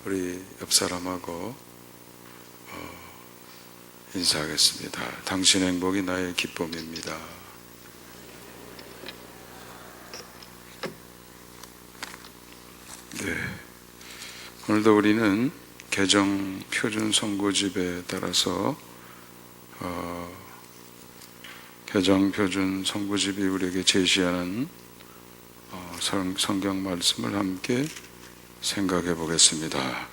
우리 옆 사람하고 인사하겠습니다. 당신 행복이 나의 기쁨입니다. 네, 오늘도 우리는 개정 표준 선고집에 따라서 개정 표준 선고집이 우리에게 제시하는 성경 말씀을 함께 생각해 보겠습니다.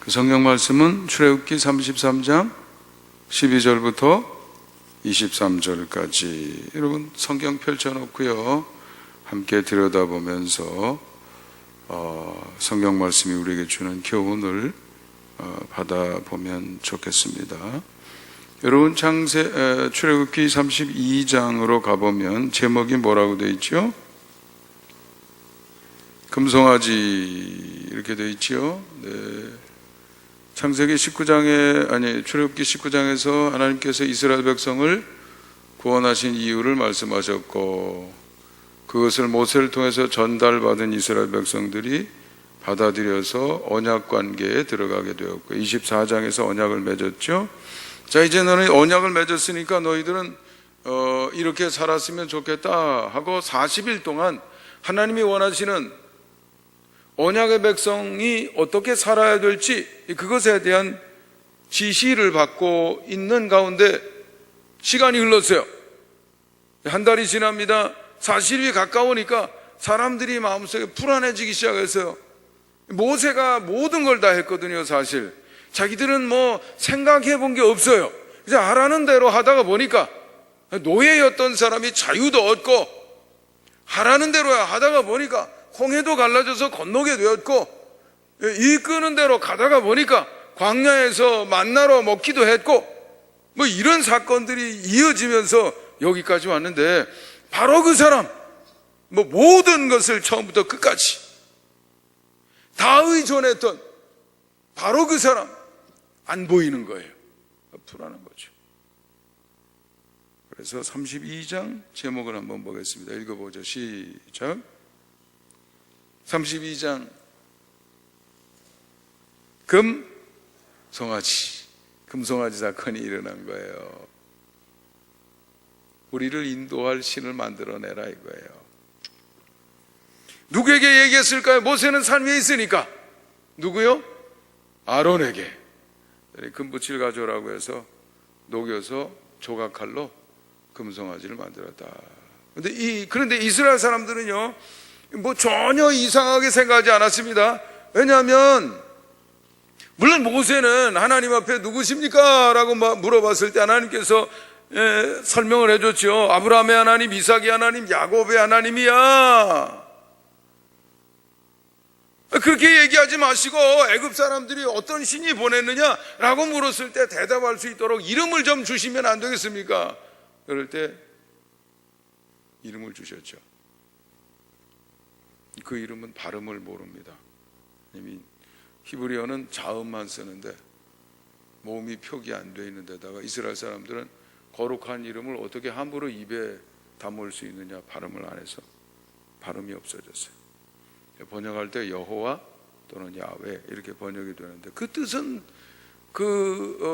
그 성경 말씀은 출애굽기 33장 12절부터 23절까지. 여러분 성경 펼쳐놓고요, 함께 들여다보면서 성경 말씀이 우리에게 주는 교훈을 받아보면 좋겠습니다. 여러분 출애굽기 32장으로 가보면 제목이 뭐라고 되어 있죠? 금송아지 이렇게 되어 있죠. 네. 창세기 19장에 출애굽기 19장에서 하나님께서 이스라엘 백성을 구원하신 이유를 말씀하셨고, 그것을 모세를 통해서 전달받은 이스라엘 백성들이 받아들여서 언약 관계에 들어가게 되었고, 24장에서 언약을 맺었죠. 자, 이제 너는 언약을 맺었으니까 너희들은 이렇게 살았으면 좋겠다 하고 40일 동안 하나님이 원하시는 언약의 백성이 어떻게 살아야 될지, 그것에 대한 지시를 받고 있는 가운데 시간이 흘렀어요. 한 달이 지납니다. 40일이 가까우니까 사람들이 마음속에 불안해지기 시작했어요. 모세가 모든 걸 다 했거든요. 사실 자기들은 생각해 본 게 없어요. 이제 하라는 대로 하다가 보니까 노예였던 사람이 자유도 얻고, 하라는 대로 하다가 보니까 홍해도 갈라져서 건너게 되었고, 이끄는 대로 가다가 보니까 광야에서 만나러 먹기도 했고, 이런 사건들이 이어지면서 여기까지 왔는데, 바로 그 사람, 모든 것을 처음부터 끝까지 다 의존했던 바로 그 사람 안 보이는 거예요. 불안한 거죠. 그래서 32장 제목을 한번 보겠습니다. 읽어보죠. 시작. 32장 금송아지 사건이 일어난 거예요. 우리를 인도할 신을 만들어내라 이거예요. 누구에게 얘기했을까요? 모세는 산 위에 있으니까. 누구요? 아론에게 금붙일 가져오라고 해서 녹여서 조각칼로 금송아지를 만들었다. 그런데 이스라엘 사람들은요, 전혀 이상하게 생각하지 않았습니다. 왜냐하면 물론 모세는 하나님 앞에 누구십니까? 라고 물어봤을 때 하나님께서 설명을 해줬죠. 아브라함의 하나님, 이삭의 하나님, 야곱의 하나님이야. 그렇게 얘기하지 마시고 애굽 사람들이 어떤 신이 보냈느냐라고 물었을 때 대답할 수 있도록 이름을 좀 주시면 안 되겠습니까? 그럴 때 이름을 주셨죠. 그 이름은 발음을 모릅니다. 이미 히브리어는 자음만 쓰는데 모음이 표기 안 돼 있는 데다가 이스라엘 사람들은 거룩한 이름을 어떻게 함부로 입에 담을 수 있느냐, 발음을 안 해서 발음이 없어졌어요. 번역할 때 여호와 또는 야훼 이렇게 번역이 되는데, 그 뜻은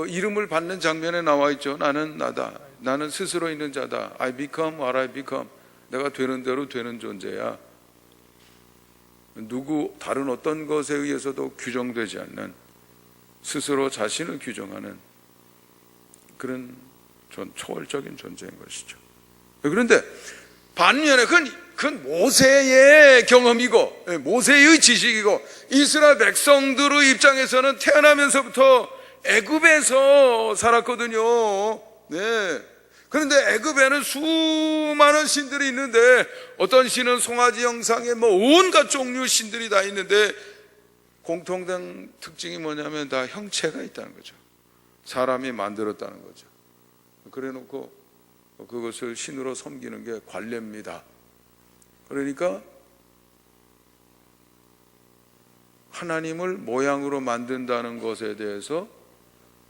이름을 받는 장면에 나와 있죠. 나는 나다. 나는 스스로 있는 자다. I become what I become. 내가 되는 대로 되는 존재야. 다른 어떤 것에 의해서도 규정되지 않는, 스스로 자신을 규정하는 그런 초월적인 존재인 것이죠. 그런데 반면에 그건 모세의 경험이고 모세의 지식이고, 이스라엘 백성들의 입장에서는 태어나면서부터 애굽에서 살았거든요. 네. 그런데 애굽에는 수많은 신들이 있는데, 어떤 신은 송아지 형상의 온갖 종류 신들이 다 있는데, 공통된 특징이 뭐냐면 다 형체가 있다는 거죠. 사람이 만들었다는 거죠. 그래 놓고 그것을 신으로 섬기는 게 관례입니다. 그러니까 하나님을 모양으로 만든다는 것에 대해서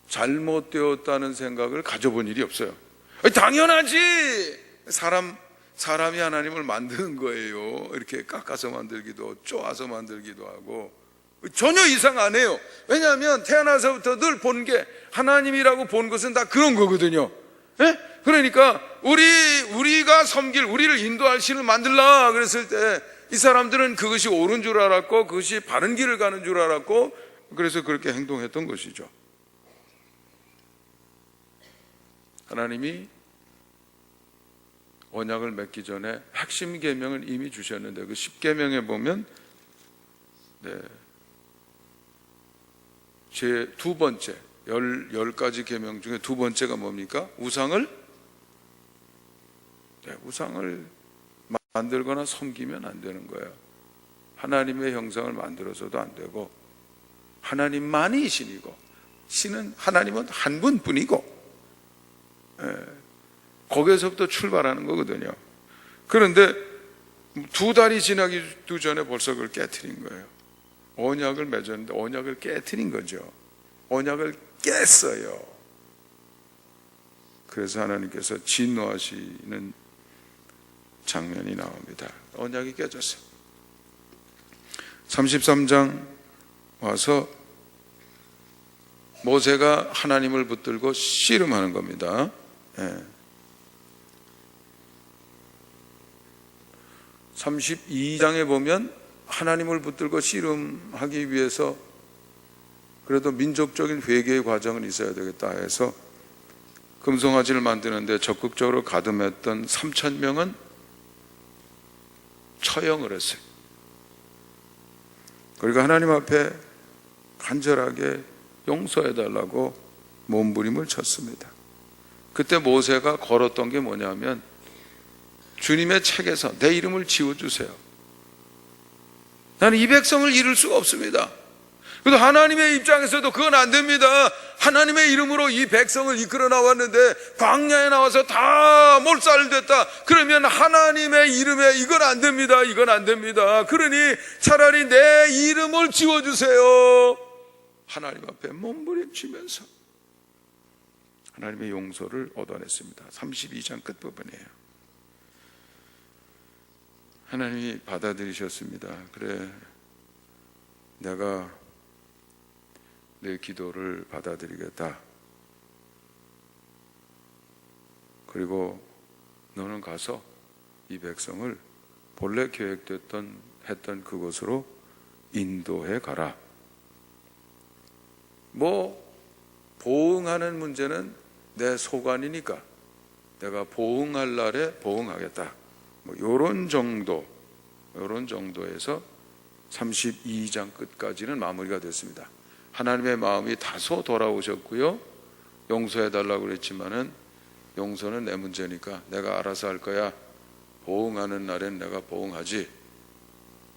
잘못되었다는 생각을 가져본 일이 없어요. 당연하지. 사람이 하나님을 만드는 거예요. 이렇게 깎아서 만들기도, 쪼아서 만들기도 하고, 전혀 이상 안 해요. 왜냐하면 태어나서부터 늘 본 게 하나님이라고 본 것은 다 그런 거거든요. 예? 그러니까 우리가 섬길, 우리를 인도할 신을 만들라 그랬을 때 이 사람들은 그것이 옳은 줄 알았고 그것이 바른 길을 가는 줄 알았고 그래서 그렇게 행동했던 것이죠. 하나님이 언약을 맺기 전에 핵심 계명을 이미 주셨는데 그 10계명에 보면 제 두 번째 10가지 계명 중에 두 번째가 뭡니까? 우상을 만들거나 섬기면 안 되는 거예요. 하나님의 형상을 만들어서도 안 되고 하나님만이 신이고 신은 하나님은 한 분뿐이고 거기에서부터 출발하는 거거든요. 그런데 두 달이 지나기도 전에 벌써 그걸 깨트린 거예요. 언약을 맺었는데 언약을 깨트린 거죠. 언약을 깼어요. 그래서 하나님께서 진노하시는 장면이 나옵니다. 언약이 깨졌어요. 33장 와서 모세가 하나님을 붙들고 씨름하는 겁니다. 32장에 보면 하나님을 붙들고 씨름하기 위해서 그래도 민족적인 회개의 과정은 있어야 되겠다 해서 금송아지를 만드는데 적극적으로 가담했던 3,000명은 처형을 했어요. 그리고 하나님 앞에 간절하게 용서해달라고 몸부림을 쳤습니다. 그때 모세가 걸었던 게 뭐냐면 주님의 책에서 내 이름을 지워주세요. 나는 이 백성을 잃을 수가 없습니다. 그래도 하나님의 입장에서도 그건 안 됩니다. 하나님의 이름으로 이 백성을 이끌어 나왔는데 광야에 나와서 다 몰살됐다. 그러면 하나님의 이름에 이건 안 됩니다. 이건 안 됩니다. 그러니 차라리 내 이름을 지워주세요. 하나님 앞에 몸부림치면서 하나님의 용서를 얻어냈습니다. 32장 끝부분이에요. 하나님이 받아들이셨습니다. 그래, 내가 내 기도를 받아들이겠다. 그리고 너는 가서 이 백성을 본래 했던 그곳으로 인도해 가라. 보응하는 문제는 내 소관이니까 내가 보응할 날에 보응하겠다. 요런 정도에서 32장 끝까지는 마무리가 됐습니다. 하나님의 마음이 다소 돌아오셨고요. 용서해달라고 그랬지만은 용서는 내 문제니까 내가 알아서 할 거야. 보응하는 날엔 내가 보응하지.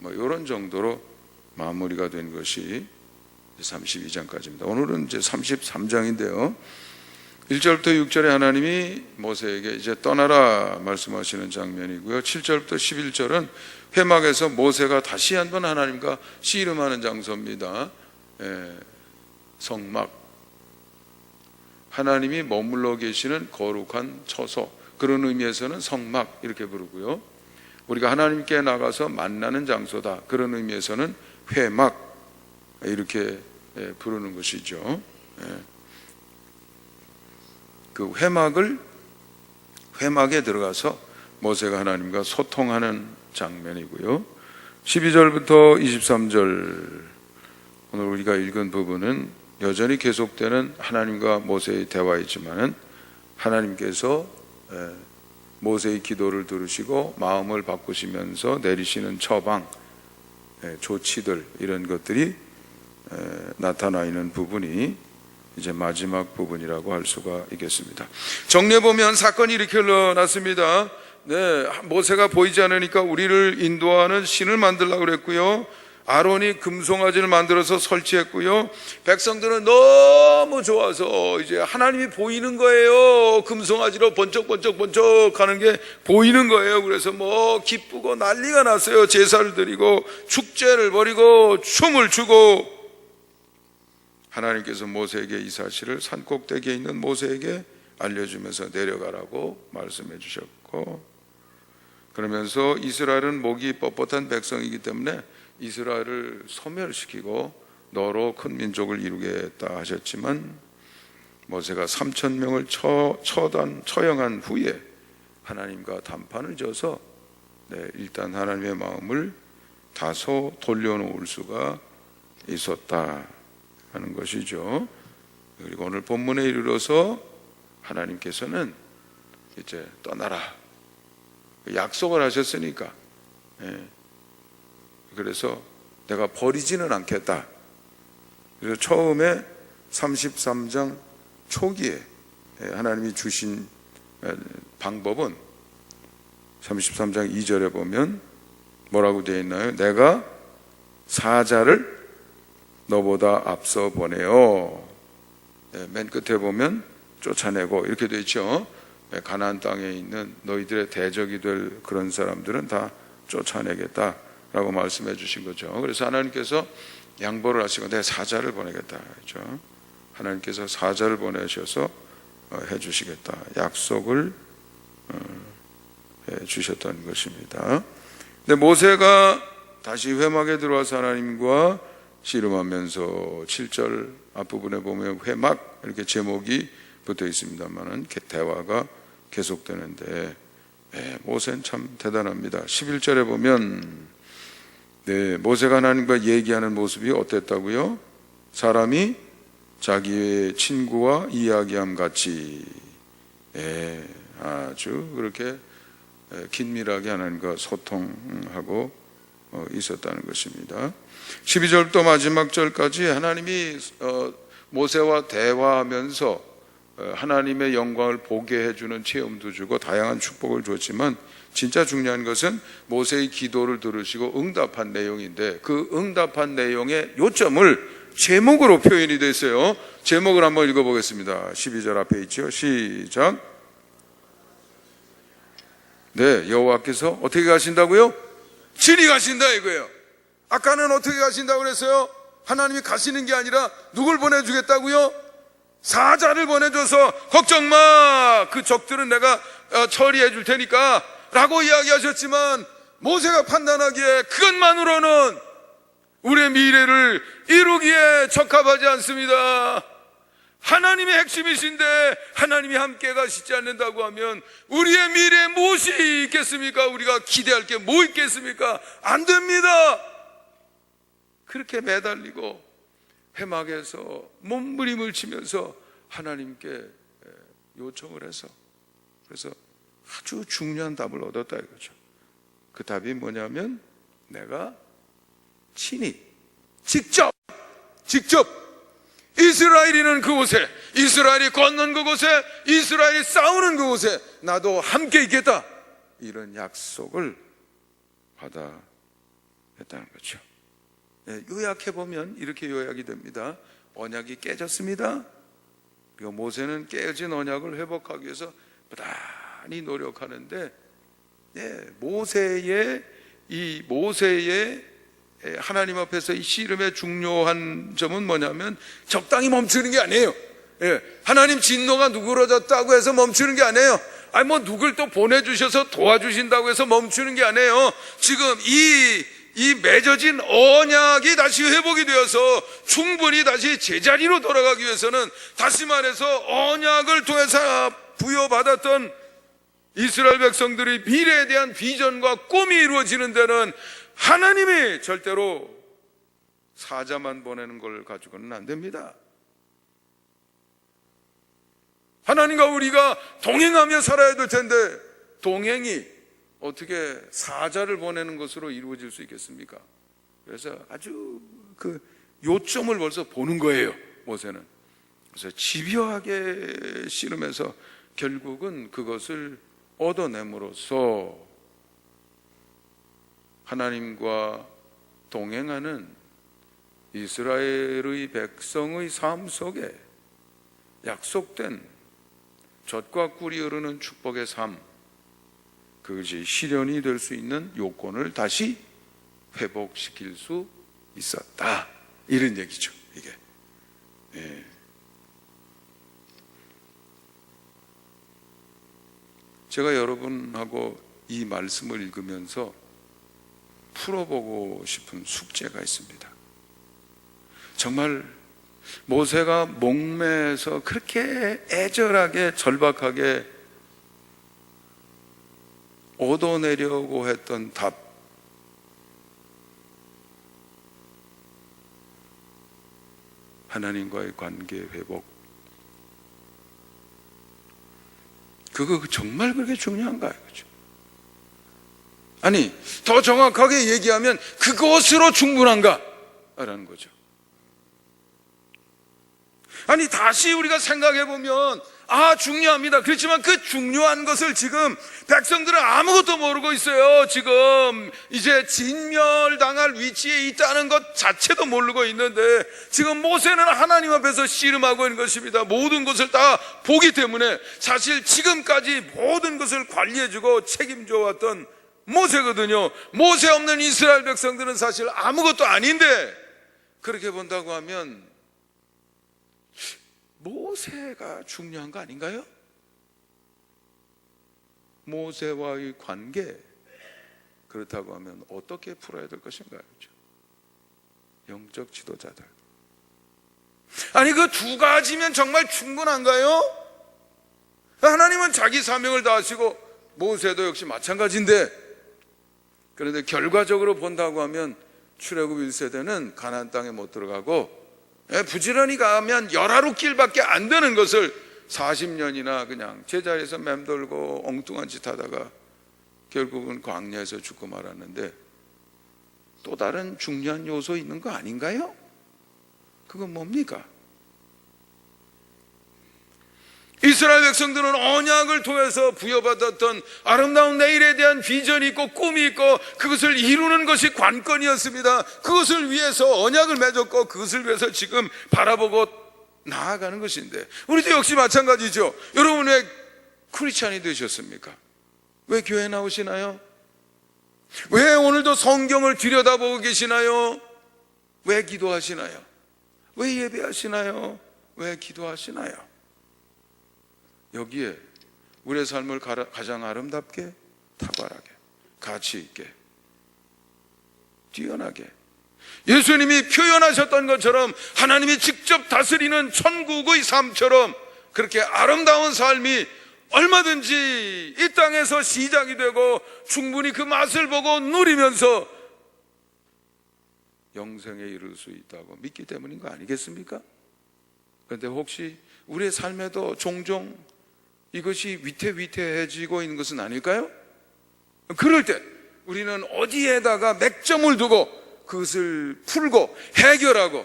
이런 정도로 마무리가 된 것이 32장까지입니다. 오늘은 이제 33장인데요. 1절부터 6절에 하나님이 모세에게 이제 떠나라 말씀하시는 장면이고요. 7절부터 11절은 회막에서 모세가 다시 한번 하나님과 씨름하는 장소입니다. 성막, 하나님이 머물러 계시는 거룩한 처소, 그런 의미에서는 성막 이렇게 부르고요. 우리가 하나님께 나가서 만나는 장소다, 그런 의미에서는 회막 이렇게 부르는 것이죠. 그 회막에 들어가서 모세가 하나님과 소통하는 장면이고요. 12절부터 23절 오늘 우리가 읽은 부분은 여전히 계속되는 하나님과 모세의 대화이지만 하나님께서 모세의 기도를 들으시고 마음을 바꾸시면서 내리시는 처방, 조치들, 이런 것들이 나타나 있는 부분이 이제 마지막 부분이라고 할 수가 있겠습니다. 정리해보면 사건이 이렇게 흘러났습니다. 모세가 보이지 않으니까 우리를 인도하는 신을 만들려고 그랬고요. 아론이 금송아지를 만들어서 설치했고요. 백성들은 너무 좋아서 이제 하나님이 보이는 거예요. 금송아지로 번쩍번쩍 하는 게 보이는 거예요. 그래서 기쁘고 난리가 났어요. 제사를 드리고 축제를 벌이고 춤을 추고, 하나님께서 모세에게 이 사실을 산꼭대기에 있는 모세에게 알려주면서 내려가라고 말씀해 주셨고, 그러면서 이스라엘은 목이 뻣뻣한 백성이기 때문에 이스라엘을 소멸시키고 너로 큰 민족을 이루겠다 하셨지만 모세가 3,000명을 처형한 후에 하나님과 담판을 져서 일단 하나님의 마음을 다소 돌려놓을 수가 있었다 하는 것이죠. 그리고 오늘 본문에 이르러서 하나님께서는 이제 떠나라 약속을 하셨으니까, 그래서 내가 버리지는 않겠다. 그래서 처음에 33장 초기에 하나님이 주신 방법은 33장 2절에 보면 뭐라고 되어 있나요? 내가 사자를 너보다 앞서 보내요. 맨 끝에 보면 쫓아내고 이렇게 되어 있죠. 가나안 땅에 있는 너희들의 대적이 될 그런 사람들은 다 쫓아내겠다라고 말씀해 주신 거죠. 그래서 하나님께서 양보를 하시고 내 사자를 보내겠다 했죠. 하나님께서 사자를 보내셔서 해주시겠다 약속을 해주셨던 것입니다. 근데 모세가 다시 회막에 들어와서 하나님과 씨름하면서 7절 앞부분에 보면 회막 이렇게 제목이 붙어 있습니다만은 대화가 계속되는데 모세는 참 대단합니다. 11절에 보면 모세가 하나님과 얘기하는 모습이 어땠다고요? 사람이 자기의 친구와 이야기함 같이 아주 그렇게 긴밀하게 하나님과 소통하고 있었다는 것입니다. 12절부터 마지막 절까지 하나님이 모세와 대화하면서 하나님의 영광을 보게 해주는 체험도 주고 다양한 축복을 줬지만 진짜 중요한 것은 모세의 기도를 들으시고 응답한 내용인데 그 응답한 내용의 요점을 제목으로 표현이 됐어요. 제목을 한번 읽어보겠습니다. 12절 앞에 있죠. 시작. 여호와께서 어떻게 가신다고요? 친히 가신다 이거예요. 아까는 어떻게 가신다고 그랬어요? 하나님이 가시는 게 아니라 누굴 보내주겠다고요? 사자를 보내줘서 걱정 마, 그 적들은 내가 처리해 줄 테니까 라고 이야기하셨지만 모세가 판단하기에 그것만으로는 우리의 미래를 이루기에 적합하지 않습니다. 하나님의 핵심이신데 하나님이 함께 가시지 않는다고 하면 우리의 미래에 무엇이 있겠습니까? 우리가 기대할 게 뭐 있겠습니까? 안 됩니다. 그렇게 매달리고 회막에서 몸부림을 치면서 하나님께 요청을 해서 그래서 아주 중요한 답을 얻었다 이거죠. 그 답이 뭐냐면 내가 친히 직접 이스라엘이는 그곳에, 이스라엘이 걷는 그곳에, 이스라엘이 싸우는 그곳에 나도 함께 있겠다 이런 약속을 받아 했다는 거죠. 요약해보면 이렇게 요약이 됩니다. 언약이 깨졌습니다. 그리고 모세는 깨진 언약을 회복하기 위해서 부단히 노력하는데 모세의 하나님 앞에서 이 씨름의 중요한 점은 뭐냐면 적당히 멈추는 게 아니에요. 하나님 진노가 누그러졌다고 해서 멈추는 게 아니에요. 누굴 또 보내주셔서 도와주신다고 해서 멈추는 게 아니에요. 지금 이 맺어진 언약이 다시 회복이 되어서 충분히 다시 제자리로 돌아가기 위해서는 다시 말해서 언약을 통해서 부여받았던 이스라엘 백성들의 미래에 대한 비전과 꿈이 이루어지는 데는 하나님이 절대로 사자만 보내는 걸 가지고는 안 됩니다. 하나님과 우리가 동행하며 살아야 될 텐데 동행이 어떻게 사자를 보내는 것으로 이루어질 수 있겠습니까? 그래서 아주 그 요점을 벌써 보는 거예요, 모세는. 그래서 집요하게 씨름해서 결국은 그것을 얻어냄으로써 하나님과 동행하는 이스라엘의 백성의 삶 속에 약속된 젖과 꿀이 흐르는 축복의 삶, 그것이 실현이 될 수 있는 요건을 다시 회복시킬 수 있었다, 이런 얘기죠. 이게 제가 여러분하고 이 말씀을 읽으면서 풀어보고 싶은 숙제가 있습니다. 정말 모세가 목매에서 그렇게 애절하게 절박하게 얻어내려고 했던 답, 하나님과의 관계 회복, 그거 정말 그렇게 중요한가요? 그렇죠? 아니, 더 정확하게 얘기하면 그것으로 충분한가? 라는 거죠. 아니, 다시 우리가 생각해 보면 중요합니다. 그렇지만 그 중요한 것을 지금 백성들은 아무것도 모르고 있어요. 지금 이제 진멸당할 위치에 있다는 것 자체도 모르고 있는데, 지금 모세는 하나님 앞에서 씨름하고 있는 것입니다. 모든 것을 다 보기 때문에 사실 지금까지 모든 것을 관리해주고 책임져 왔던 모세거든요. 모세 없는 이스라엘 백성들은 사실 아무것도 아닌데, 그렇게 본다고 하면 모세가 중요한 거 아닌가요? 모세와의 관계, 그렇다고 하면 어떻게 풀어야 될 것인가요? 영적 지도자들, 아니, 그 두 가지면 정말 충분한가요? 하나님은 자기 사명을 다하시고 모세도 역시 마찬가지인데, 그런데 결과적으로 본다고 하면 출애굽 1세대는 가나안 땅에 못 들어가고 부지런히 가면 열하루 길밖에 안 되는 것을 40년이나 그냥 제자리에서 맴돌고 엉뚱한 짓 하다가 결국은 광야에서 죽고 말았는데, 또 다른 중요한 요소 있는 거 아닌가요? 그건 뭡니까? 이스라엘 백성들은 언약을 통해서 부여받았던 아름다운 내일에 대한 비전이 있고 꿈이 있고 그것을 이루는 것이 관건이었습니다. 그것을 위해서 언약을 맺었고 그것을 위해서 지금 바라보고 나아가는 것인데, 우리도 역시 마찬가지죠. 여러분, 왜 크리스찬이 되셨습니까? 왜 교회 나오시나요? 왜 오늘도 성경을 들여다보고 계시나요? 왜 기도하시나요? 왜 예배하시나요? 왜 기도하시나요? 여기에 우리의 삶을 가장 아름답게, 탁월하게, 가치 있게, 뛰어나게 예수님이 표현하셨던 것처럼 하나님이 직접 다스리는 천국의 삶처럼 그렇게 아름다운 삶이 얼마든지 이 땅에서 시작이 되고 충분히 그 맛을 보고 누리면서 영생에 이를 수 있다고 믿기 때문인 거 아니겠습니까? 그런데 혹시 우리의 삶에도 종종 이것이 위태위태해지고 있는 것은 아닐까요? 그럴 때 우리는 어디에다가 맥점을 두고 그것을 풀고 해결하고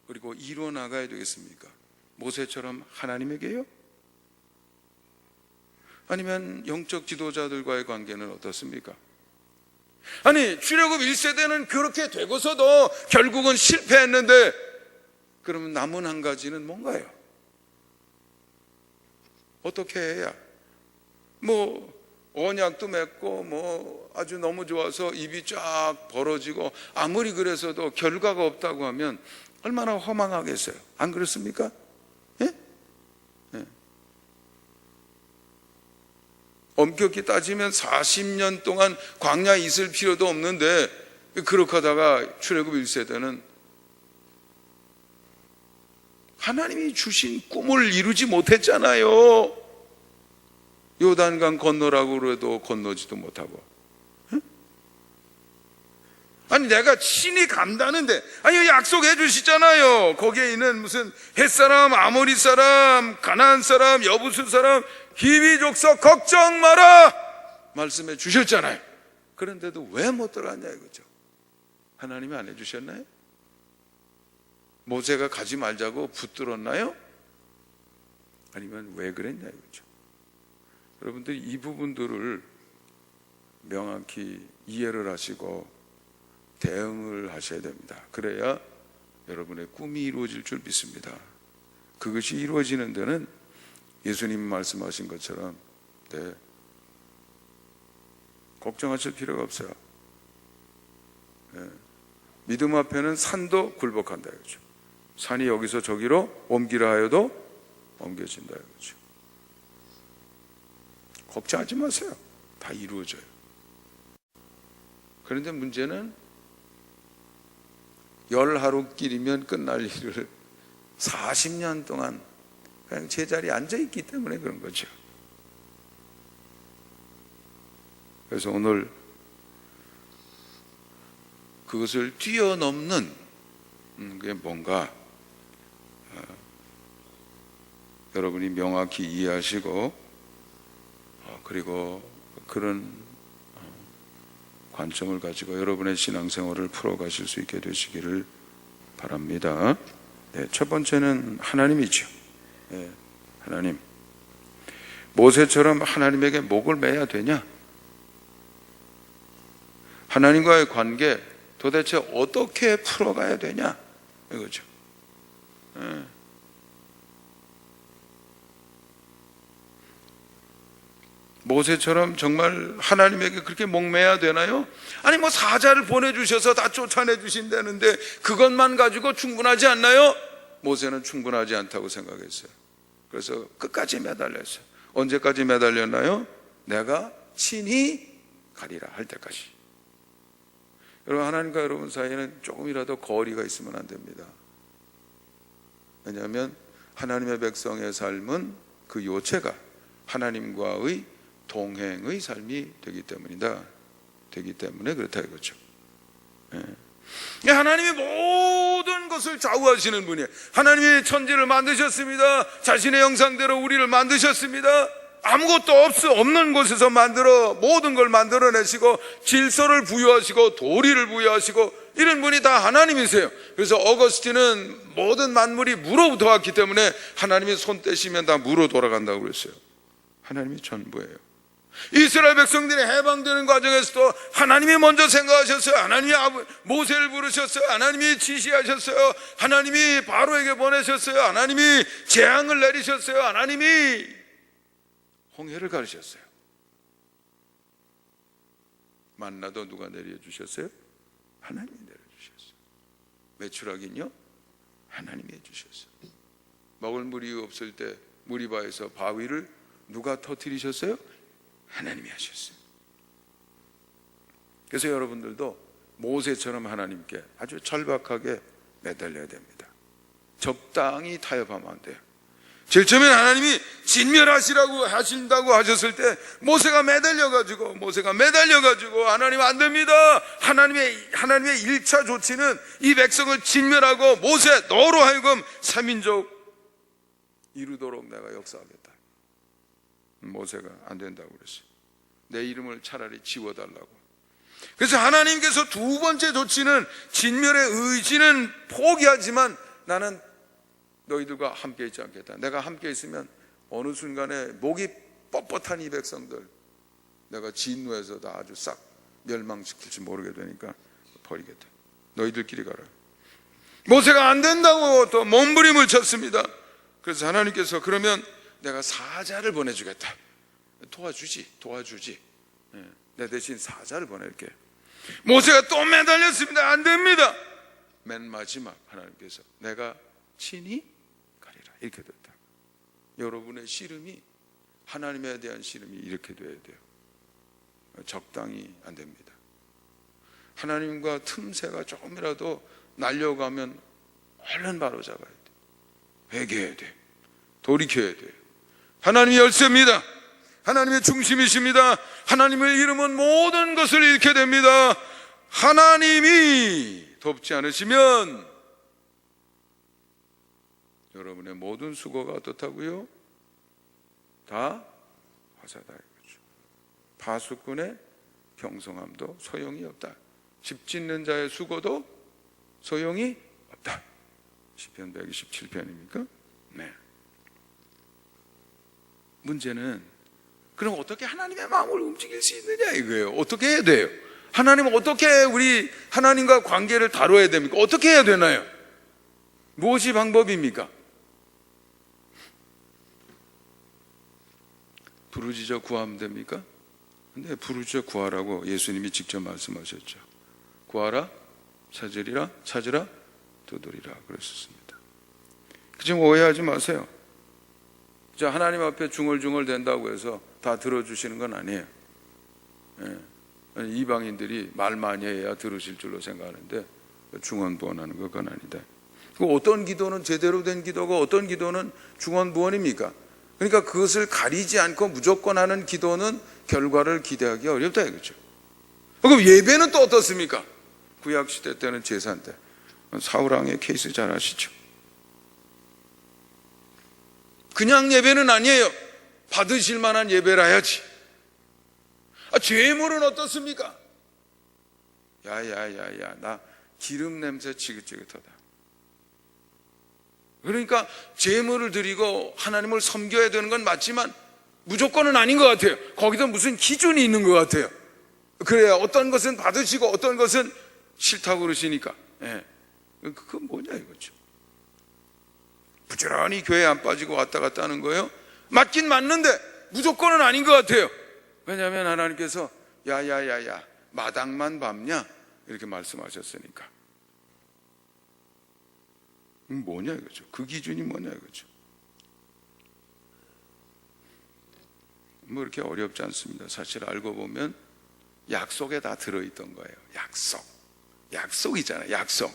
그리고 이루어 나가야 되겠습니까? 모세처럼 하나님에게요? 아니면 영적 지도자들과의 관계는 어떻습니까? 아니, 출애굽 1세대는 그렇게 되고서도 결국은 실패했는데, 그러면 남은 한 가지는 뭔가요? 어떻게 해야 언약도 맺고 아주 너무 좋아서 입이 쫙 벌어지고 아무리 그래서도 결과가 없다고 하면 얼마나 허망하겠어요. 안 그렇습니까? 예? 예. 엄격히 따지면 40년 동안 광야에 있을 필요도 없는데, 그렇게 하다가 출애굽 1세대는 하나님이 주신 꿈을 이루지 못했잖아요. 요단강 건너라고 그래도 건너지도 못하고. 아니, 내가 친히 간다는데, 아니, 약속해 주시잖아요. 거기에 있는 무슨 헷사람, 아모리 사람, 가나안 사람, 여부수 사람, 히위 족속 걱정 마라 말씀해 주셨잖아요. 그런데도 왜 못 들어갔냐 이거죠. 하나님이 안 해주셨나요? 모세가 가지 말자고 붙들었나요? 아니면 왜 그랬냐 이거죠. 여러분들이 이 부분들을 명확히 이해를 하시고 대응을 하셔야 됩니다. 그래야 여러분의 꿈이 이루어질 줄 믿습니다. 그것이 이루어지는 데는 예수님 말씀하신 것처럼 걱정하실 필요가 없어요. 믿음 앞에는 산도 굴복한다 이거죠. 산이 여기서 저기로 옮기라 하여도 옮겨진다 이거죠. 걱정하지 마세요. 다 이루어져요. 그런데 문제는 10하루길이면 끝날 일을 40년 동안 그냥 제자리에 앉아있기 때문에 그런 거죠. 그래서 오늘 그것을 뛰어넘는 그게 뭔가 여러분이 명확히 이해하시고 그리고 그런 관점을 가지고 여러분의 신앙생활을 풀어가실 수 있게 되시기를 바랍니다. 네, 첫 번째는 하나님이죠. 네, 하나님. 모세처럼 하나님에게 목을 매야 되냐? 하나님과의 관계 도대체 어떻게 풀어가야 되냐? 이거죠. 네. 모세처럼 정말 하나님에게 그렇게 목매야 되나요? 아니 뭐 사자를 보내주셔서 다 쫓아내 주신다는데 그것만 가지고 충분하지 않나요? 모세는 충분하지 않다고 생각했어요. 그래서 끝까지 매달렸어요. 언제까지 매달렸나요? 내가 친히 가리라 할 때까지. 여러분, 하나님과 여러분 사이에는 조금이라도 거리가 있으면 안 됩니다. 왜냐하면 하나님의 백성의 삶은 그 요체가 하나님과의 동행의 삶이 되기 때문에 그렇다 이거죠. 하나님이 모든 것을 좌우하시는 분이에요. 하나님이 천지를 만드셨습니다. 자신의 형상대로 우리를 만드셨습니다. 아무것도 없는 곳에서 만들어 모든 걸 만들어내시고 질서를 부여하시고 도리를 부여하시고 이런 분이 다 하나님이세요. 그래서 어거스틴은 모든 만물이 무로부터 왔기 때문에 하나님이 손 떼시면 다 무로 돌아간다고 그랬어요. 하나님이 전부예요. 이스라엘 백성들이 해방되는 과정에서도 하나님이 먼저 생각하셨어요. 하나님이 모세를 부르셨어요. 하나님이 지시하셨어요. 하나님이 바로에게 보내셨어요. 하나님이 재앙을 내리셨어요. 하나님이 홍해를 가르셨어요. 만나도 누가 내려주셨어요? 하나님이 내려주셨어요. 메추라기는요? 하나님이 해주셨어요. 먹을 물이 없을 때 무리바에서 바위를 누가 터뜨리셨어요? 하나님이 하셨어요. 그래서 여러분들도 모세처럼 하나님께 아주 절박하게 매달려야 됩니다. 적당히 타협하면 안 돼요. 제일 처음에 하나님이 진멸하시라고 하신다고 하셨을 때 모세가 매달려가지고 하나님 안 됩니다. 하나님의 1차 조치는 이 백성을 진멸하고 모세 너로 하여금 3민족 이루도록 내가 역사하겠다. 모세가 안 된다고 그랬어요. 내 이름을 차라리 지워달라고. 그래서 하나님께서 두 번째 조치는 진멸의 의지는 포기하지만 나는 너희들과 함께 있지 않겠다. 내가 함께 있으면 어느 순간에 목이 뻣뻣한 이 백성들 내가 진노해서 다 아주 싹 멸망시킬지 모르게 되니까 버리겠다. 너희들끼리 가라. 모세가 안 된다고 또 몸부림을 쳤습니다. 그래서 하나님께서 그러면 내가 사자를 보내주겠다. 도와주지. 내 대신 사자를 보낼게. 모세가 또 매달렸습니다. 안 됩니다. 맨 마지막 하나님께서 내가 친히 가리라. 이렇게 됐다. 여러분의 씨름이 하나님에 대한 씨름이 이렇게 돼야 돼요. 적당히 안 됩니다. 하나님과 틈새가 조금이라도 날려가면 얼른 바로 잡아야 돼요. 회개해야 돼요. 돌이켜야 돼요. 하나님이 열쇠입니다. 하나님의 중심이십니다. 하나님의 이름은 모든 것을 잃게 됩니다. 하나님이 돕지 않으시면 여러분의 모든 수고가 어떻다고요? 다 화사다 이거죠. 파수꾼의 경성함도 소용이 없다. 집 짓는 자의 수고도 소용이 없다. 시편 127편입니까? 네. 문제는 그럼 어떻게 하나님의 마음을 움직일 수 있느냐 이거예요. 어떻게 해야 돼요? 하나님은 어떻게 우리 하나님과 관계를 다뤄야 됩니까? 어떻게 해야 되나요? 무엇이 방법입니까? 부르짖어 구하면 됩니까? 근데 부르짖어 구하라고 예수님이 직접 말씀하셨죠. 구하라, 찾으리라, 두드리라 그랬었습니다. 지금 오해하지 마세요. 자, 하나님 앞에 중얼중얼 된다고 해서 다 들어주시는 건 아니에요. 이방인들이 말 많이 해야 들으실 줄로 생각하는데 중언부언하는 것 그건 아니다. 어떤 기도는 제대로 된 기도고 어떤 기도는 중언부언입니까? 그러니까 그것을 가리지 않고 무조건 하는 기도는 결과를 기대하기 어렵다 이거죠. 그럼 예배는 또 어떻습니까? 구약시대 때는 제사 때 사울왕의 케이스 잘 아시죠? 그냥 예배는 아니에요. 받으실 만한 예배를 해야지. 제물은 어떻습니까? 야야야야, 나 기름 냄새 지긋지긋하다. 그러니까 제물을 드리고 하나님을 섬겨야 되는 건 맞지만 무조건은 아닌 것 같아요. 거기도 무슨 기준이 있는 것 같아요. 그래야 어떤 것은 받으시고 어떤 것은 싫다고 그러시니까. 그건 뭐냐 이거죠. 부지런히 교회 안 빠지고 왔다 갔다 하는 거예요. 맞긴 맞는데 무조건은 아닌 것 같아요. 왜냐하면 하나님께서 야야야야 마당만 밟냐 이렇게 말씀하셨으니까. 뭐냐 이거죠. 그 기준이 뭐냐 이거죠. 뭐 이렇게 어렵지 않습니다. 사실 알고 보면 약속에 다 들어있던 거예요. 약속이잖아요. 약속.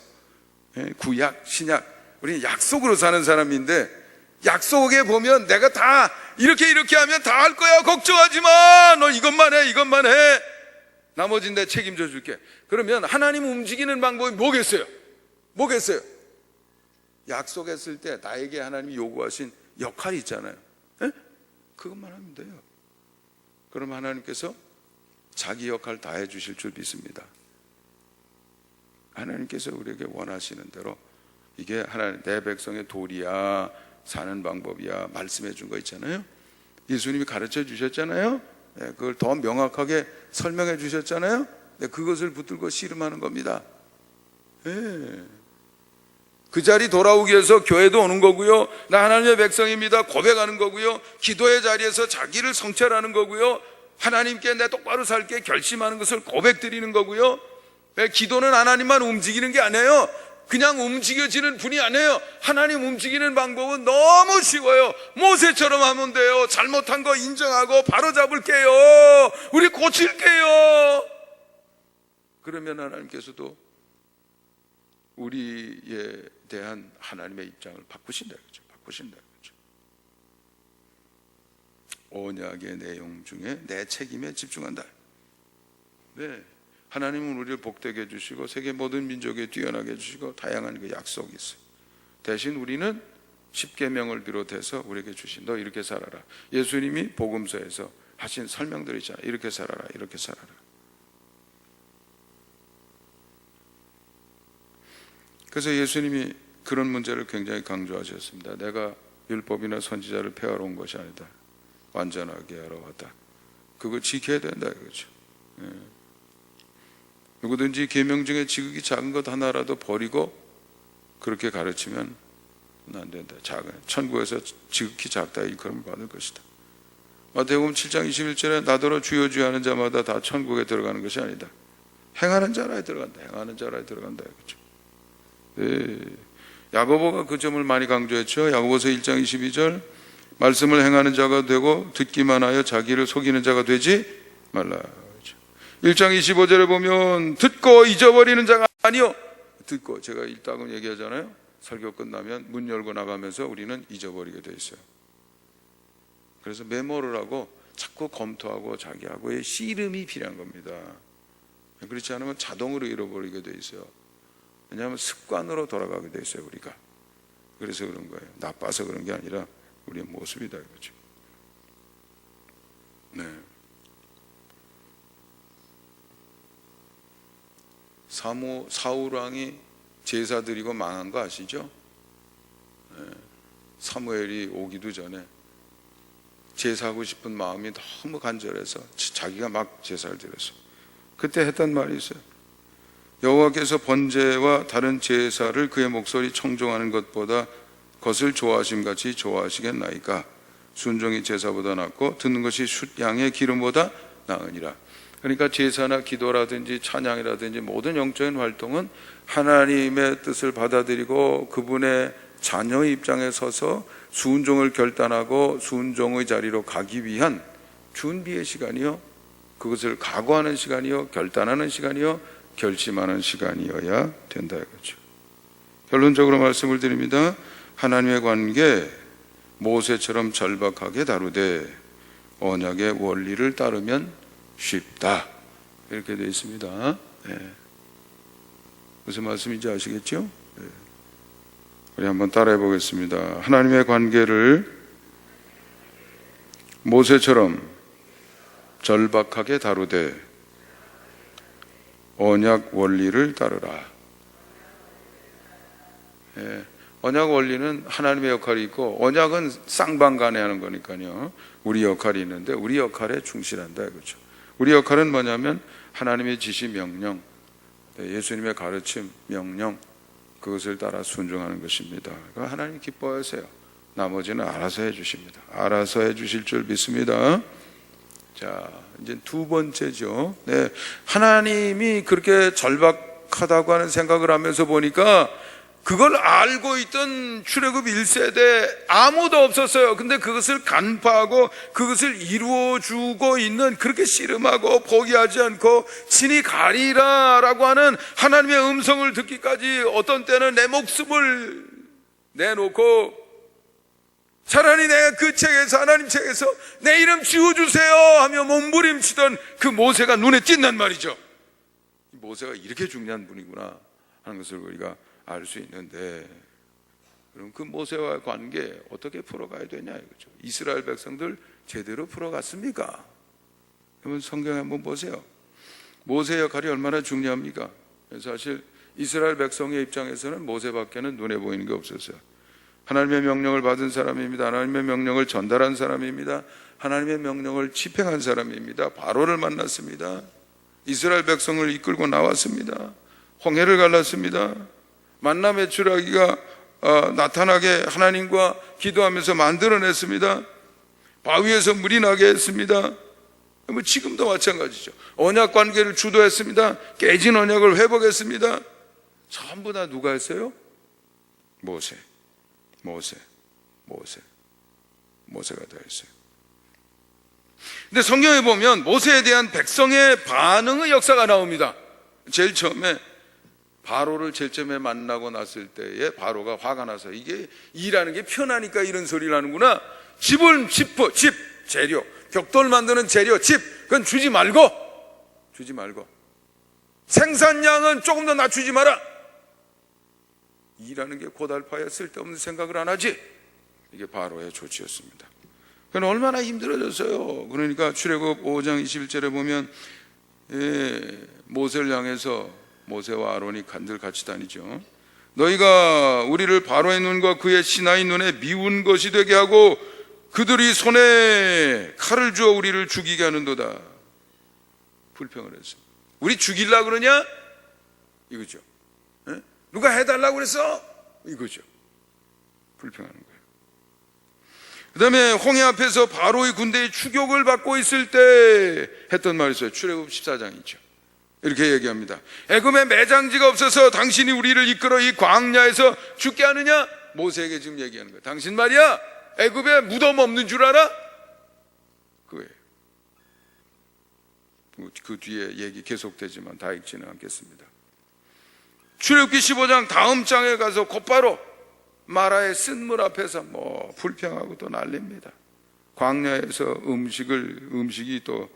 구약, 신약. 우리는 약속으로 사는 사람인데 약속에 보면 내가 다 이렇게 하면 다 할 거야. 걱정하지 마. 너 이것만 해. 나머지는 내가 책임져 줄게. 그러면 하나님 움직이는 방법이 뭐겠어요? 약속했을 때 나에게 하나님이 요구하신 역할이 있잖아요. 그것만 하면 돼요. 그럼 하나님께서 자기 역할 다 해주실 줄 믿습니다. 하나님께서 우리에게 원하시는 대로 이게 하나님 내 백성의 도리야, 사는 방법이야 말씀해 준 거 있잖아요. 예수님이 가르쳐 주셨잖아요. 그걸 더 명확하게 설명해 주셨잖아요. 그것을 붙들고 씨름하는 겁니다. 그 자리 돌아오기 위해서 교회도 오는 거고요. 나 하나님의 백성입니다 고백하는 거고요. 기도의 자리에서 자기를 성찰하는 거고요. 하나님께 내 똑바로 살게 결심하는 것을 고백드리는 거고요. 기도는 하나님만 움직이는 게 아니에요. 그냥 움직여지는 분이 아니에요. 하나님 움직이는 방법은 너무 쉬워요. 모세처럼 하면 돼요. 잘못한 거 인정하고 바로 잡을게요. 우리 고칠게요. 그러면 하나님께서도 우리에 대한 하나님의 입장을 바꾸신다 이거죠. 언약의 내용 중에 내 책임에 집중한다. 하나님은 우리를 복되게 해주시고 세계 모든 민족에 뛰어나게 해주시고 다양한 그 약속이 있어요. 대신 우리는 십계명을 비롯해서 우리에게 주신 너 이렇게 살아라. 예수님이 복음서에서 하신 설명들이 있잖아요. 이렇게 살아라. 그래서 예수님이 그런 문제를 굉장히 강조하셨습니다. 내가 율법이나 선지자를 폐하러 온 것이 아니다. 완전하게 하러 왔다. 그거 지켜야 된다 이거죠. 누구든지 계명 중에 지극히 작은 것 하나라도 버리고 그렇게 가르치면 안 된다. 천국에서 지극히 작다 일컬음을 받을 것이다. 마태복음 7장 21절에 나더러 주여 주여 하는 자마다 다 천국에 들어가는 것이 아니다. 행하는 자라에 들어간다. 이거죠. 야고보가 그 점을 많이 강조했죠. 야고보서 1장 22절 말씀을 행하는 자가 되고 듣기만 하여 자기를 속이는 자가 되지 말라. 1장 25절에 보면 듣고 잊어버리는 자가 아니요. 듣고 제가 읽다고 얘기하잖아요. 설교 끝나면 문 열고 나가면서 우리는 잊어버리게 돼 있어요. 그래서 메모를 하고 자꾸 검토하고 자기하고의 씨름이 필요한 겁니다. 그렇지 않으면 자동으로 잃어버리게 돼 있어요. 왜냐하면 습관으로 돌아가게 돼 있어요 우리가. 그래서 그런 거예요. 나빠서 그런 게 아니라 우리의 모습이다 이거죠. 사울 왕이 제사 드리고 망한 거 아시죠? 사무엘이 오기도 전에 제사하고 싶은 마음이 너무 간절해서 자기가 막 제사를 드렸어. 그때 했던 말이 있어요. 여호와께서 번제와 다른 제사를 그의 목소리 청종하는 것보다 것을 좋아하심같이 좋아하시겠나이까. 순종이 제사보다 낫고 듣는 것이 숫양의 기름보다 나으니라. 그러니까 제사나 기도라든지 찬양이라든지 모든 영적인 활동은 하나님의 뜻을 받아들이고 그분의 자녀의 입장에 서서 순종을 결단하고 순종의 자리로 가기 위한 준비의 시간이요, 그것을 각오하는 시간이요, 결단하는 시간이요, 결심하는 시간이어야 된다 이거죠. 결론적으로 말씀을 드립니다. 하나님의 관계 모세처럼 절박하게 다루되 언약의 원리를 따르면 쉽다 이렇게 되어 있습니다. 네. 무슨 말씀인지 아시겠죠? 네. 우리 한번 따라해 보겠습니다. 하나님의 관계를 모세처럼 절박하게 다루되 언약 원리를 따르라. 예, 언약 원리는 하나님의 역할이 있고 언약은 쌍방간에 하는 거니까요. 우리 역할이 있는데 우리 역할에 충실한다 이거죠. 우리 역할은 뭐냐면 하나님의 지시 명령, 예수님의 가르침 명령 그것을 따라 순종하는 것입니다. 하나님 기뻐하세요. 나머지는 알아서 해주십니다. 알아서 해주실 줄 믿습니다. 자, 이제 두 번째죠. 네, 하나님이 그렇게 절박하다고 하는 생각을 하면서 보니까 그걸 알고 있던 출애굽 1세대 아무도 없었어요. 근데 그것을 간파하고 그것을 이루어주고 있는, 그렇게 씨름하고 포기하지 않고 친히 가리라라고 하는 하나님의 음성을 듣기까지 어떤 때는 내 목숨을 내놓고 차라리 내가 그 책에서, 하나님 책에서 내 이름 지워주세요 하며 몸부림치던 그 모세가 눈에 띈단 말이죠. 모세가 이렇게 중요한 분이구나 하는 것을 우리가 알 수 있는데, 그럼 그 모세와의 관계 어떻게 풀어가야 되냐 이거죠. 이스라엘 백성들 제대로 풀어갔습니까? 그러면 성경에 한번 보세요. 모세의 역할이 얼마나 중요합니까? 사실 이스라엘 백성의 입장에서는 모세밖에는 눈에 보이는 게 없었어요. 하나님의 명령을 받은 사람입니다. 하나님의 명령을 전달한 사람입니다. 하나님의 명령을 집행한 사람입니다. 바로를 만났습니다. 이스라엘 백성을 이끌고 나왔습니다. 홍해를 갈랐습니다. 만나 메추라기가 나타나게 하나님과 기도하면서 만들어냈습니다. 바위에서 물이 나게 했습니다. 뭐 지금도 마찬가지죠. 언약 관계를 주도했습니다. 깨진 언약을 회복했습니다. 전부 다 누가 했어요? 모세가 다 했어요. 근데 성경에 보면 모세에 대한 백성의 반응의 역사가 나옵니다. 제일 처음에 바로를 제일 처음에 만나고 났을 때에 바로가 화가 나서, 이게 일하는 게 편하니까 이런 소리를 하는구나. 집, 재료, 벽돌 만드는 재료, 그건 주지 말고 생산량은 조금 더 낮추지 마라. 일하는 게 고달파야 쓸데없는 생각을 안 하지. 이게 바로의 조치였습니다. 그건 얼마나 힘들어졌어요. 그러니까 출애굽 5장 21절에 보면 모세를 향해서 모세와 아론이 간들 같이 다니죠. 너희가 우리를 바로의 눈과 그의 신하의 눈에 미운 것이 되게 하고 그들이 손에 칼을 주어 우리를 죽이게 하는도다. 불평을 했어요. 우리 죽이려고 그러냐? 이거죠. 에? 누가 해달라고 그랬어? 이거죠. 불평하는 거예요. 그 다음에 홍해 앞에서 바로의 군대의 추격을 받고 있을 때 했던 말이 있어요. 출애굽 14장이죠. 이렇게 얘기합니다. 애굽에 매장지가 없어서 당신이 우리를 이끌어 이 광야에서 죽게 하느냐? 모세에게 지금 얘기하는 거예요. 당신 말이야, 애굽에 무덤 없는 줄 알아? 그거예요. 그 뒤에 얘기 계속되지만 다 읽지는 않겠습니다. 출애굽기 15장 다음 장에 가서 곧바로 마라의 쓴물 앞에서 불평하고 또 난립니다. 광야에서 음식이 또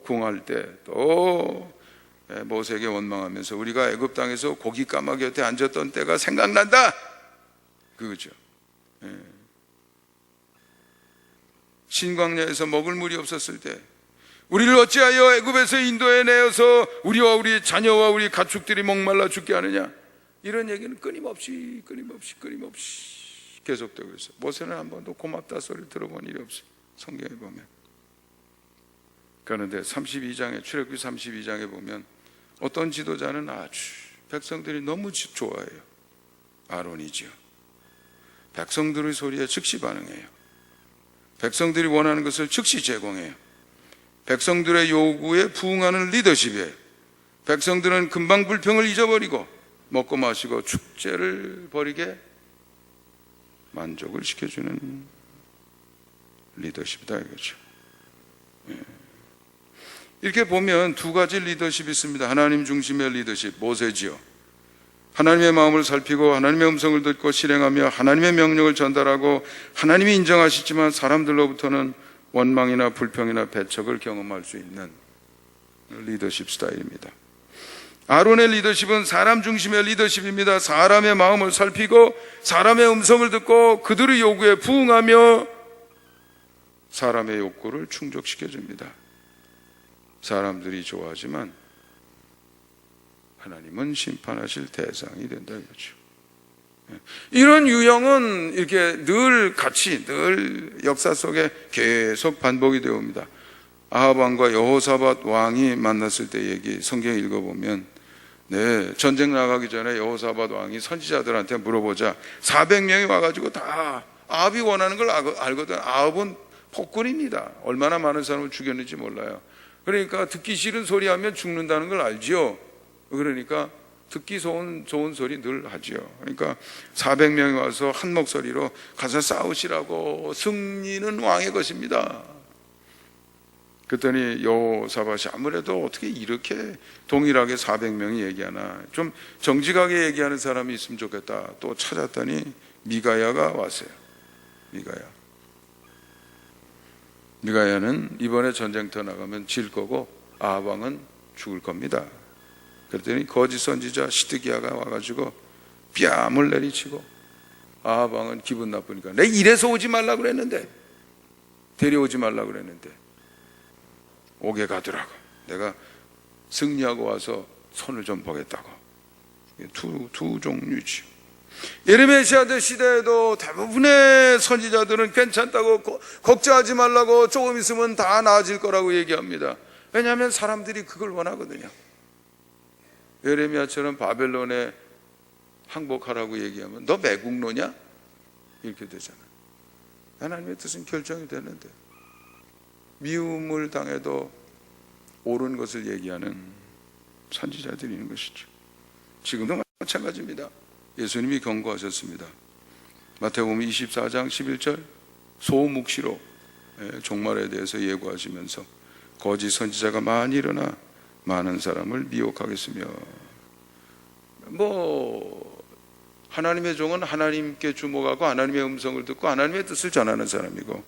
궁할 때 또 모세에게 원망하면서 우리가 애굽 땅에서 고기 까마귀 곁에 앉았던 때가 생각난다. 그거죠. 신광야에서 먹을 물이 없었을 때 우리를 어찌하여 애굽에서 인도해 내어서 우리와 우리 자녀와 우리 가축들이 목말라 죽게 하느냐. 이런 얘기는 끊임없이 계속되고 있어요. 모세는 한 번도 고맙다 소리 들어본 일이 없어요. 성경에 보면. 그런데 32장에 출애굽기 32장에 보면 어떤 지도자는 아주 백성들이 너무 좋아해요. 아론이죠. 백성들의 소리에 즉시 반응해요. 백성들이 원하는 것을 즉시 제공해요. 백성들의 요구에 부응하는 리더십이에요. 백성들은 금방 불평을 잊어버리고 먹고 마시고 축제를 벌이게 만족을 시켜주는 리더십이다 이거죠. 이렇게 보면 두 가지 리더십이 있습니다. 하나님 중심의 리더십, 모세지요. 하나님의 마음을 살피고 하나님의 음성을 듣고 실행하며 하나님의 명령을 전달하고 하나님이 인정하시지만 사람들로부터는 원망이나 불평이나 배척을 경험할 수 있는 리더십 스타일입니다. 아론의 리더십은 사람 중심의 리더십입니다. 사람의 마음을 살피고 사람의 음성을 듣고 그들의 요구에 부응하며 사람의 욕구를 충족시켜줍니다. 사람들이 좋아하지만 하나님은 심판하실 대상이 된다 이거죠. 이런 유형은 이렇게 늘 역사 속에 계속 반복이 되어 옵니다. 아합 왕과 여호사밧 왕이 만났을 때 얘기 성경 읽어보면 전쟁 나가기 전에 여호사밧 왕이 선지자들한테 물어보자 400명이 와가지고 다 아합이 원하는 걸 알거든. 아합은 폭군입니다. 얼마나 많은 사람을 죽였는지 몰라요. 그러니까 듣기 싫은 소리 하면 죽는다는 걸 알지요. 그러니까 듣기 좋은 소리 늘 하지요. 그러니까 400명이 와서 한 목소리로 가서 싸우시라고, 승리는 왕의 것입니다. 그랬더니 여호사밧이 아무래도 어떻게 이렇게 동일하게 400명이 얘기하나, 좀 정직하게 얘기하는 사람이 있으면 좋겠다. 또 찾았더니 미가야가 왔어요. 미가야는 이번에 전쟁터 나가면 질 거고 아합 왕은 죽을 겁니다. 그랬더니 거짓 선지자 시드기야가 와가지고 뺨을 내리치고, 아합 왕은 기분 나쁘니까 내가 이래서 오지 말라 그랬는데, 데려오지 말라 그랬는데 오게 가더라고. 내가 승리하고 와서 손을 좀 보겠다고. 두 종류지. 예레미야 시대에도 대부분의 선지자들은 괜찮다고, 걱정하지 말라고, 조금 있으면 다 나아질 거라고 얘기합니다. 왜냐하면 사람들이 그걸 원하거든요. 예레미야처럼 바벨론에 항복하라고 얘기하면 너 매국노냐? 이렇게 되잖아. 하나님의 뜻은 결정이 되는데, 미움을 당해도 옳은 것을 얘기하는 선지자들이 있는 것이죠. 지금도 마찬가지입니다. 예수님이 경고하셨습니다. 마태복음 24장 11절 소묵시로 종말에 대해서 예고하시면서 거짓 선지자가 많이 일어나 많은 사람을 미혹하겠으며, 하나님의 종은 하나님께 주목하고 하나님의 음성을 듣고 하나님의 뜻을 전하는 사람이고,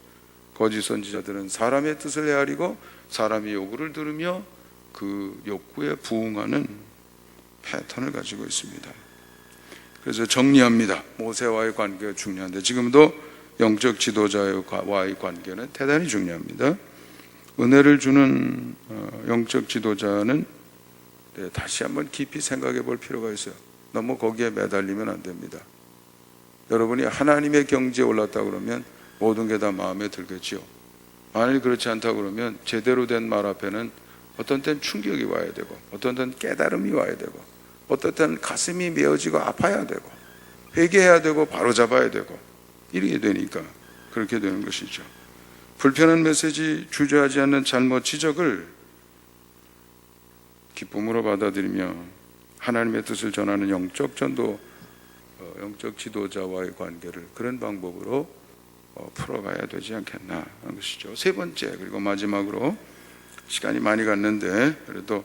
거짓 선지자들은 사람의 뜻을 헤아리고 사람의 요구를 들으며 그 욕구에 부응하는 패턴을 가지고 있습니다. 그래서 정리합니다. 모세와의 관계가 중요한데 지금도 영적 지도자와의 관계는 대단히 중요합니다. 은혜를 주는 영적 지도자는 다시 한번 깊이 생각해 볼 필요가 있어요. 너무 거기에 매달리면 안 됩니다. 여러분이 하나님의 경지에 올랐다 그러면 모든 게 다 마음에 들겠지요. 만일 그렇지 않다 그러면 제대로 된 말 앞에는 어떤 때는 충격이 와야 되고, 어떤 때는 깨달음이 와야 되고, 어떤 때는 가슴이 메어지고 아파야 되고, 회개해야 되고 바로잡아야 되고, 이렇게 되니까 그렇게 되는 것이죠. 불편한 메시지, 주저하지 않는 잘못 지적을 기쁨으로 받아들이며 하나님의 뜻을 전하는 영적 전도, 영적 지도자와의 관계를 그런 방법으로 풀어가야 되지 않겠나 하는 것이죠. 세 번째, 그리고 마지막으로 시간이 많이 갔는데 그래도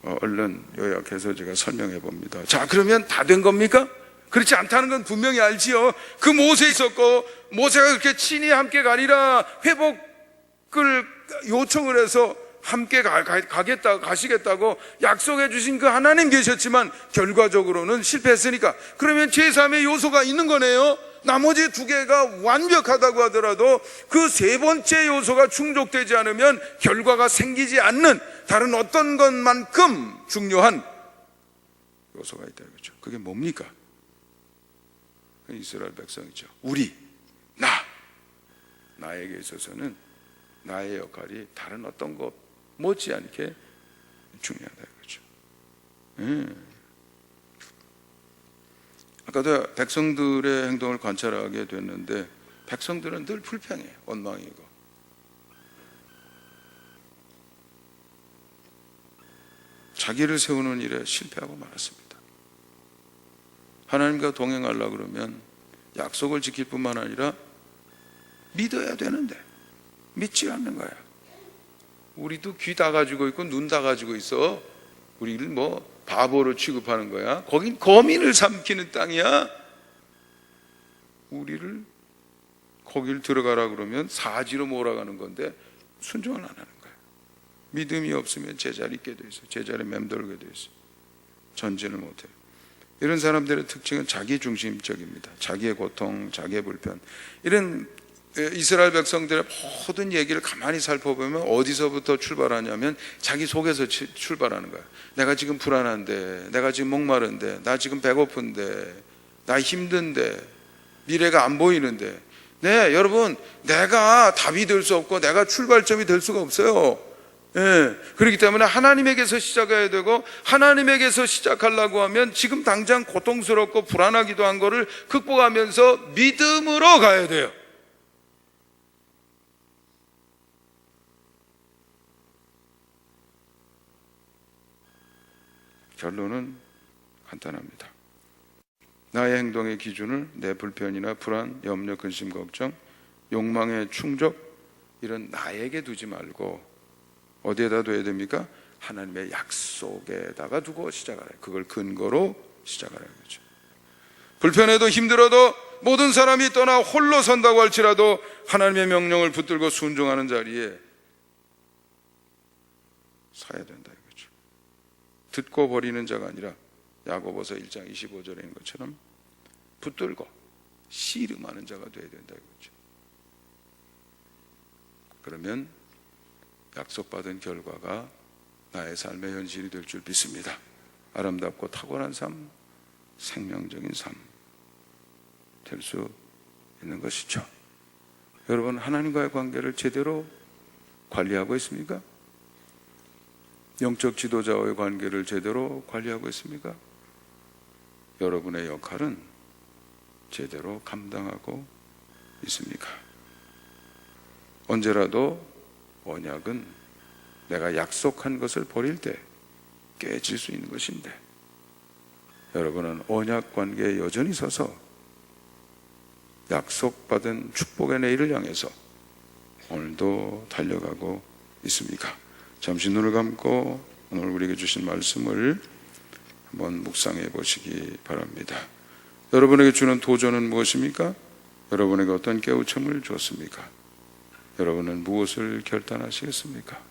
얼른 요약해서 제가 설명해 봅니다. 자, 그러면 다 된 겁니까? 그렇지 않다는 건 분명히 알지요. 그 모세 있었고, 모세가 그렇게 친히 함께 가리라 회복을 요청을 해서 함께 가시겠다고 약속해 주신 그 하나님 계셨지만 결과적으로는 실패했으니까, 그러면 제3의 요소가 있는 거네요. 나머지 두 개가 완벽하다고 하더라도 그 세 번째 요소가 충족되지 않으면 결과가 생기지 않는 다른 어떤 것만큼 중요한 요소가 있다 이거죠. 그게 뭡니까? 이스라엘 백성이죠. 나에게 있어서는 나의 역할이 다른 어떤 것 못지않게 중요하다 이거죠. 아까도 백성들의 행동을 관찰하게 됐는데 백성들은 늘 불평해, 원망이고. 자기를 세우는 일에 실패하고 말았습니다. 하나님과 동행하려고 그러면 약속을 지킬 뿐만 아니라 믿어야 되는데 믿지 않는 거야. 우리도 귀 다 가지고 있고 눈 다 가지고 있어. 우리를 뭐 바보로 취급하는 거야? 거긴 거민을 삼키는 땅이야. 우리를 거길 들어가라 그러면 사지로 몰아가는 건데 순종을 안 하는 거야. 믿음이 없으면 제자리 있게 돼 있어. 제자리에 맴돌게 돼 있어. 전진을 못해. 이런 사람들의 특징은 자기중심적입니다. 자기의 고통, 자기의 불편. 이런 이스라엘 백성들의 모든 얘기를 가만히 살펴보면 어디서부터 출발하냐면 자기 속에서 출발하는 거야. 내가 지금 불안한데, 내가 지금 목마른데, 나 지금 배고픈데, 나 힘든데, 미래가 안 보이는데. 네, 여러분, 내가 답이 될 수 없고 내가 출발점이 될 수가 없어요. 예, 그렇기 때문에 하나님에게서 시작해야 되고, 하나님에게서 시작하려고 하면 지금 당장 고통스럽고 불안하기도 한 거를 극복하면서 믿음으로 가야 돼요. 결론은 간단합니다. 나의 행동의 기준을 내 불편이나 불안, 염려, 근심, 걱정, 욕망의 충족, 이런 나에게 두지 말고 어디에다 둬야 됩니까? 하나님의 약속에다가 두고 시작하라. 그걸 근거로 시작하라죠. 불편해도 힘들어도 모든 사람이 떠나 홀로 선다고 할지라도 하나님의 명령을 붙들고 순종하는 자리에 서야 된다 이거죠. 듣고 버리는 자가 아니라 야고보서 1장 25절에 있는 것처럼 붙들고 씨름하는 자가 되어야 된다 이거죠. 그러면 약속받은 결과가 나의 삶의 현실이 될 줄 믿습니다. 아름답고 탁월한 삶, 생명적인 삶 될 수 있는 것이죠. 여러분, 하나님과의 관계를 제대로 관리하고 있습니까? 영적 지도자와의 관계를 제대로 관리하고 있습니까? 여러분의 역할은 제대로 감당하고 있습니까? 언제라도 언약은 내가 약속한 것을 버릴 때 깨질 수 있는 것인데, 여러분은 언약 관계에 여전히 서서 약속받은 축복의 내일을 향해서 오늘도 달려가고 있습니까? 잠시 눈을 감고 오늘 우리에게 주신 말씀을 한번 묵상해 보시기 바랍니다. 여러분에게 주는 도전은 무엇입니까? 여러분에게 어떤 깨우침을 주었습니까? 여러분은 무엇을 결단하시겠습니까?